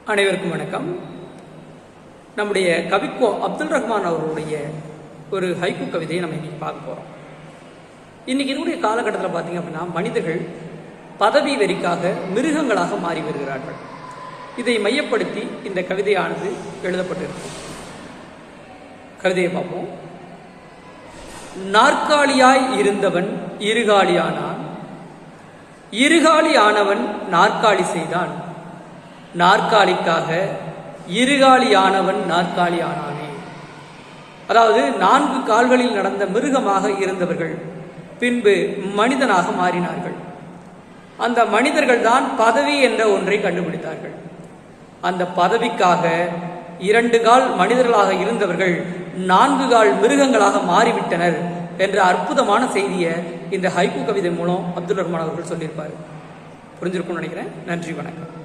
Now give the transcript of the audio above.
அனைவருக்கும் வணக்கம். நம்முடைய கவிக்கோ அப்துல் ரஹ்மான் அவர்களுடைய ஒரு ஹைக்கூ கவிதையை நம்ம இன்னைக்கு பார்க்க போகிறோம். இன்னைக்கு இருக்கக்கூடிய காலகட்டத்தில் பார்த்தீங்க அப்படின்னா மனிதர்கள் பதவி வெறிக்காக மிருகங்களாக மாறி வருகிறார்கள். இதை மையப்படுத்தி இந்த கவிதையானது எழுதப்பட்டிருக்கும். கவிதையை பார்ப்போம். நாற்காலியாய் இருந்தவன் இருகாலியானான், இருகாலி ஆனவன் நாற்காலி செய்தான், நாற்காலிக்காக இருகாலியானவன் நாற்காலி ஆனானே. அதாவது 4 கால்களில் நடந்த மிருகமாக இருந்தவர்கள் பின்பு மனிதனாக மாறினார்கள். அந்த மனிதர்கள் தான் பதவி என்ற ஒன்றை கண்டுபிடித்தார்கள். அந்த பதவிக்காக 2 கால் மனிதர்களாக இருந்தவர்கள் 4 கால் மிருகங்களாக மாறிவிட்டனர் என்ற அற்புதமான செய்தியை இந்த ஹைக்கூ கவிதை மூலம் அப்துல் ரஹ்மான் அவர்கள் சொல்லியிருப்பார். புரிஞ்சிருக்கும்னு நினைக்கிறேன். நன்றி, வணக்கம்.